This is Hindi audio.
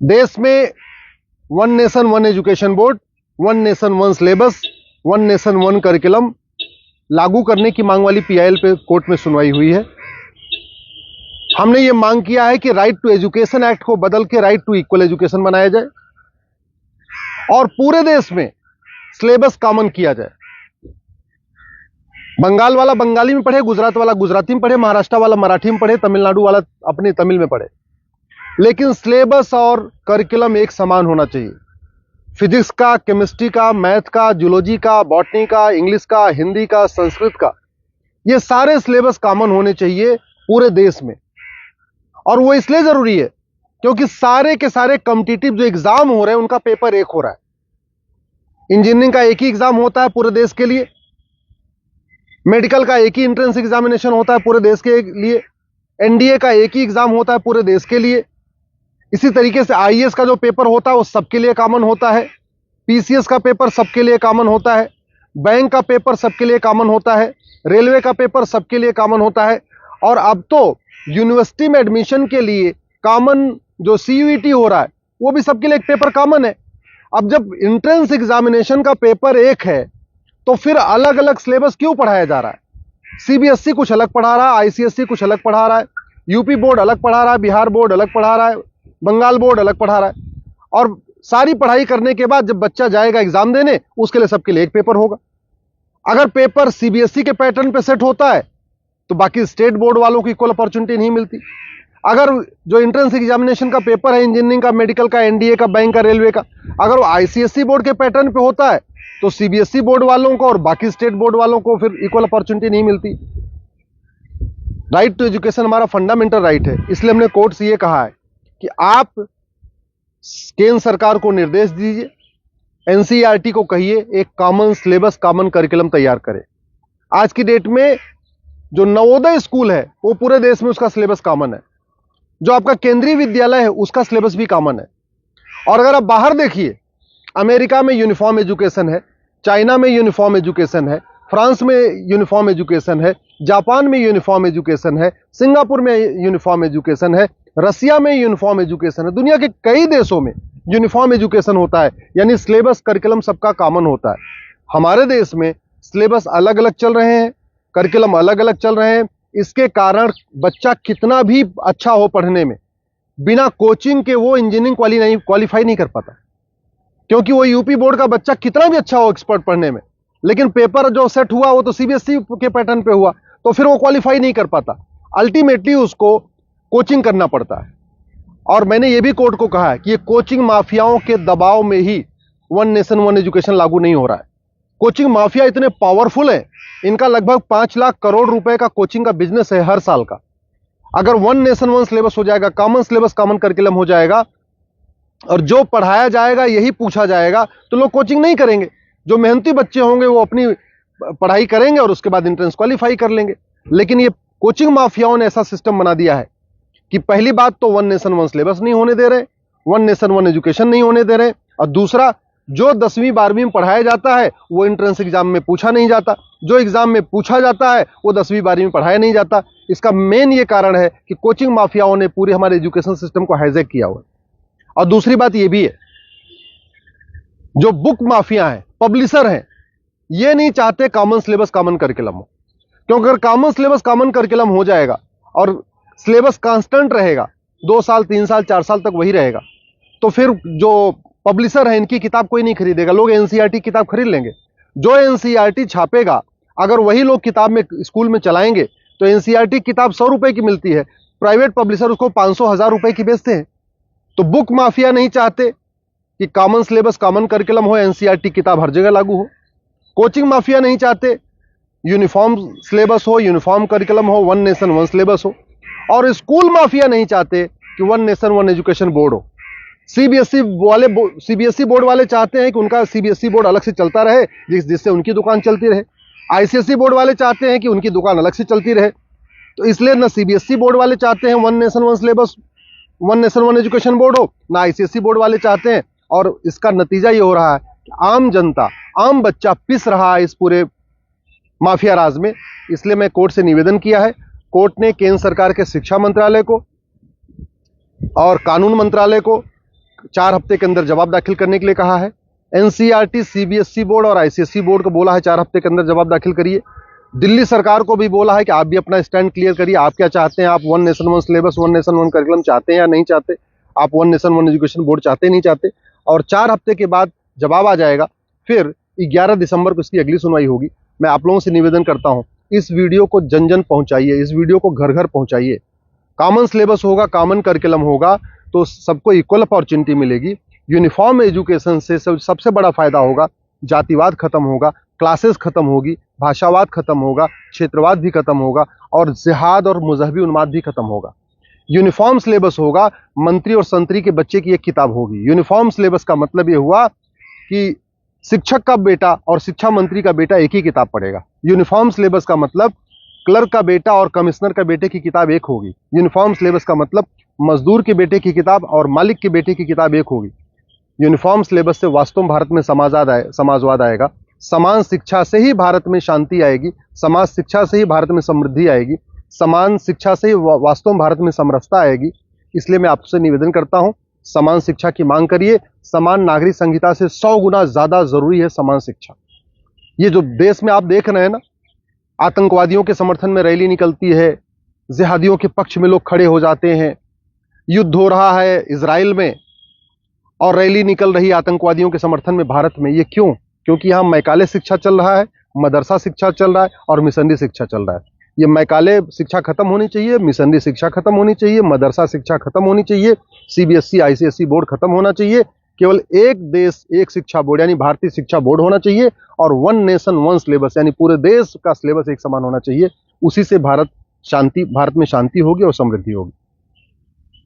देश में one nation one education board, one nation one syllabus, one nation one curriculum लागू करने की मांग वाली पीआईएल पे कोर्ट में सुनवाई हुई है। हमने ये मांग किया है कि राइट टू एजुकेशन एक्ट को बदल के राइट टू इक्वल एजुकेशन बनाया जाए और पूरे देश में सिलेबस कॉमन किया जाए। बंगाल वाला बंगाली में पढ़े, गुजरात वाला गुजराती में पढ़े, महाराष्ट्र वाला मराठी में पढ़े, तमिलनाडु वाला अपनी तमिल में पढ़े, लेकिन सिलेबस और करिकुलम एक समान होना चाहिए। फिजिक्स का, केमिस्ट्री का, मैथ का, जूलॉजी का, बॉटनी का, इंग्लिश का, हिंदी का, संस्कृत का, ये सारे सिलेबस कॉमन होने चाहिए पूरे देश में। और वो इसलिए जरूरी है क्योंकि सारे के सारे कॉम्पिटिटिव जो एग्जाम हो रहे हैं उनका पेपर एक हो रहा है। इंजीनियरिंग का एक ही एग्जाम होता है पूरे देश के लिए, मेडिकल का एक ही एंट्रेंस एग्जामिनेशन होता है पूरे देश के लिए, एनडीए का एक ही एग्जाम होता है पूरे देश के लिए। इसी तरीके से आईएएस का जो पेपर होता है वो सबके लिए कॉमन होता है, पीसीएस का पेपर सबके लिए कॉमन होता है, बैंक का पेपर सबके लिए कॉमन होता है, रेलवे का पेपर सबके लिए कॉमन होता है। और अब तो यूनिवर्सिटी में एडमिशन के लिए कॉमन जो सीयूईटी हो रहा है वो भी सबके लिए एक पेपर कॉमन है। अब जब एंट्रेंस एग्जामिनेशन का पेपर एक है तो फिर अलग अलग सिलेबस क्यों पढ़ाया जा रहा है? सीबीएसई कुछ अलग पढ़ा रहा है, आईसीएसई कुछ अलग पढ़ा रहा है, यूपी बोर्ड अलग पढ़ा रहा है, बिहार बोर्ड अलग पढ़ा रहा है, बंगाल बोर्ड अलग पढ़ा रहा है। और सारी पढ़ाई करने के बाद जब बच्चा जाएगा एग्जाम देने, उसके लिए सबके लिए एक पेपर होगा। अगर पेपर सीबीएसई के पैटर्न पे सेट होता है तो बाकी स्टेट बोर्ड वालों को इक्वल अपॉर्चुनिटी नहीं मिलती। अगर जो एंट्रेंस एग्जामिनेशन का पेपर है इंजीनियरिंग का, मेडिकल का, एनडीए का, बैंक का, रेलवे का, अगर वो आईसीएसई बोर्ड के पैटर्न पे होता है तो सीबीएसई बोर्ड वालों को और बाकी स्टेट बोर्ड वालों को फिर इक्वल अपॉर्चुनिटी नहीं मिलती। राइट टू एजुकेशन हमारा फंडामेंटल राइट है, इसलिए हमने कोर्ट से ये कहा है कि आप केंद्र सरकार को निर्देश दीजिए, एनसीईआरटी को कहिए एक कॉमन सिलेबस, कॉमन करिकुलम तैयार करे। आज की डेट में जो नवोदय स्कूल है वो पूरे देश में उसका सिलेबस कॉमन है, जो आपका केंद्रीय विद्यालय है उसका सिलेबस भी कॉमन है। और अगर आप बाहर देखिए, अमेरिका में यूनिफॉर्म एजुकेशन है, चाइना में यूनिफॉर्म एजुकेशन है, फ्रांस में यूनिफॉर्म एजुकेशन है, जापान में यूनिफॉर्म एजुकेशन है, सिंगापुर में यूनिफॉर्म एजुकेशन है, रसिया में यूनिफॉर्म एजुकेशन है, दुनिया के कई देशों में यूनिफॉर्म एजुकेशन होता है, यानी सिलेबस करिकुलम सबका कॉमन होता है। हमारे देश में सिलेबस अलग अलग चल रहे हैं, करिकुलम अलग अलग चल रहे हैं। इसके कारण बच्चा कितना भी अच्छा हो पढ़ने में, बिना कोचिंग के वो इंजीनियरिंग क्वालिफाई नहीं कर पाता। क्योंकि वो यूपी बोर्ड का बच्चा कितना भी अच्छा हो एक्सपर्ट पढ़ने में, लेकिन पेपर जो सेट हुआ वो तो सीबीएसई के पैटर्न पे हुआ, तो फिर वो क्वालिफाई नहीं कर पाता। अल्टीमेटली उसको कोचिंग करना पड़ता है। और मैंने ये भी कोर्ट को कहा है कि ये कोचिंग माफियाओं के दबाव में ही वन नेशन वन एजुकेशन लागू नहीं हो रहा है। कोचिंग माफिया इतने पावरफुल है, इनका लगभग 5 लाख करोड़ रुपए का कोचिंग का बिजनेस है हर साल का। अगर वन नेशन वन सिलेबस हो जाएगा, कॉमन सिलेबस, कॉमन करिकुलम हो जाएगा और जो पढ़ाया जाएगा यही पूछा जाएगा, तो लोग कोचिंग नहीं करेंगे। जो मेहनती बच्चे होंगे वो अपनी पढ़ाई करेंगे और उसके बाद एंट्रेंस क्वालिफाई कर लेंगे। लेकिन ये कोचिंग माफियाओं ने ऐसा सिस्टम बना दिया है कि पहली बात तो वन नेशन वन सिलेबस नहीं होने दे रहे, वन नेशन वन एजुकेशन नहीं होने दे रहे, और दूसरा जो 10वीं 12वीं में पढ़ाया जाता है वो एंट्रेंस एग्जाम में पूछा नहीं जाता, जो एग्जाम में पूछा जाता है वो 10वीं 12वीं में पढ़ाया नहीं जाता। इसका मेन ये कारण है कि कोचिंग माफियाओं ने पूरे हमारे एजुकेशन सिस्टम को हाईजैक किया हुआ है। और दूसरी बात ये भी है, जो बुक माफिया हैं, पब्लिशर हैं, ये नहीं चाहते कॉमन सिलेबस कॉमन करिकुलम हो। क्योंकि अगर कॉमन सिलेबस कॉमन करिकुलम हो जाएगा और सिलेबस कांस्टेंट रहेगा, 2 साल 3 साल 4 साल तक वही रहेगा, तो फिर जो पब्लिशर है इनकी किताब कोई नहीं खरीदेगा, लोग एनसीईआरटी किताब खरीद लेंगे। जो एनसीईआरटी छापेगा अगर वही लोग किताब में स्कूल में चलाएंगे तो एनसीईआरटी किताब 100 रुपए की मिलती है, प्राइवेट पब्लिशर उसको 500-1000 रुपए की बेचते हैं। तो बुक माफिया नहीं चाहते कि कॉमन सिलेबस कॉमन करिकुलम हो, एनसीईआरटी किताब हर जगह लागू हो। कोचिंग माफिया नहीं चाहते यूनिफॉर्म सिलेबस हो, यूनिफॉर्म करिकुलम हो, वन नेशन वन सिलेबस हो। और स्कूल माफिया नहीं चाहते कि one nation one education board हो। सीबीएसई बोर्ड वाले चाहते हैं कि उनका सीबीएसई बोर्ड अलग से चलता रहे, जिससे उनकी दुकान चलती रहे। आईसीएसई बोर्ड वाले चाहते हैं कि उनकी दुकान अलग से चलती रहे। तो इसलिए ना सीबीएसई बोर्ड वाले चाहते हैं one nation one syllabus, one nation one education board हो, ना आईसीएसई बोर्ड वाले चाहते हैं। और इसका नतीजा ये हो रहा है कि आम जनता, आम बच्चा पिस रहा है इस पूरे माफिया राज में। इसलिए मैं कोर्ट से निवेदन किया है। कोर्ट ने केंद्र सरकार के शिक्षा मंत्रालय को और कानून मंत्रालय को 4 हफ्ते के अंदर जवाब दाखिल करने के लिए कहा है। एनसीईआरटी, सीबीएसई बोर्ड और आईसीएसई बोर्ड को बोला है 4 हफ्ते के अंदर जवाब दाखिल करिए। दिल्ली सरकार को भी बोला है कि आप भी अपना स्टैंड क्लियर करिए, आप क्या चाहते हैं, आप one nation one syllabus, one nation one curriculum चाहते हैं या नहीं चाहते, आप one nation one education board चाहते नहीं चाहते। और 4 हफ्ते के बाद जवाब आ जाएगा, फिर 11 दिसंबर को इसकी अगली सुनवाई होगी। मैं आप लोगों से निवेदन करता हूं, इस वीडियो को जन जन पहुंचाइए, इस वीडियो को घर घर पहुंचाइए। कॉमन सिलेबस होगा, कॉमन करिकुलम होगा तो सबको इक्वल अपॉर्चुनिटी मिलेगी। यूनिफॉर्म एजुकेशन से सबसे बड़ा फायदा होगा, जातिवाद खत्म होगा, क्लासेस खत्म होगी, भाषावाद खत्म होगा, क्षेत्रवाद भी खत्म होगा और जिहाद और मजहबी उन्माद भी खत्म होगा। यूनिफॉर्म सिलेबस होगा, मंत्री और संतरी के बच्चे की एक किताब होगी। यूनिफॉर्म सिलेबस का मतलब यह हुआ कि शिक्षक का बेटा और शिक्षा मंत्री का बेटा एक ही किताब पढ़ेगा। यूनिफॉर्म सिलेबस का मतलब क्लर्क का बेटा और कमिश्नर का बेटे की किताब एक होगी। यूनिफॉर्म सिलेबस का मतलब मजदूर के बेटे की किताब और मालिक के बेटे की किताब एक होगी। यूनिफॉर्म सिलेबस से वास्तव में भारत में समाजवाद आएगा। समान शिक्षा से ही भारत में शांति आएगी, समाज शिक्षा से ही भारत में समृद्धि आएगी, समान शिक्षा से ही वास्तव में भारत में समरसता आएगी। इसलिए मैं आपसे निवेदन करता हूं, समान शिक्षा की मांग करिए। समान नागरिक संहिता से 100 गुना ज्यादा जरूरी है समान शिक्षा। ये जो देश में आप देख रहे हैं ना, आतंकवादियों के समर्थन में रैली निकलती है, जिहादियों के पक्ष में लोग खड़े हो जाते हैं, युद्ध हो रहा है इजराइल में और रैली निकल रही है आतंकवादियों के समर्थन में भारत में। ये क्यों? क्योंकि यहाँ मैकाले शिक्षा चल रहा है, मदरसा शिक्षा चल रहा है और मिशनरी शिक्षा चल रहा है। ये मैकाले शिक्षा खत्म होनी चाहिए, मिशनरी शिक्षा खत्म होनी चाहिए, मदरसा शिक्षा खत्म होनी चाहिए, सीबीएसई आईसीएसई बोर्ड खत्म होना चाहिए। केवल एक देश एक शिक्षा बोर्ड यानी भारतीय शिक्षा बोर्ड होना चाहिए और वन नेशन वन सिलेबस यानी पूरे देश का सिलेबस एक समान होना चाहिए। उसी से भारत में शांति होगी और समृद्धि होगी।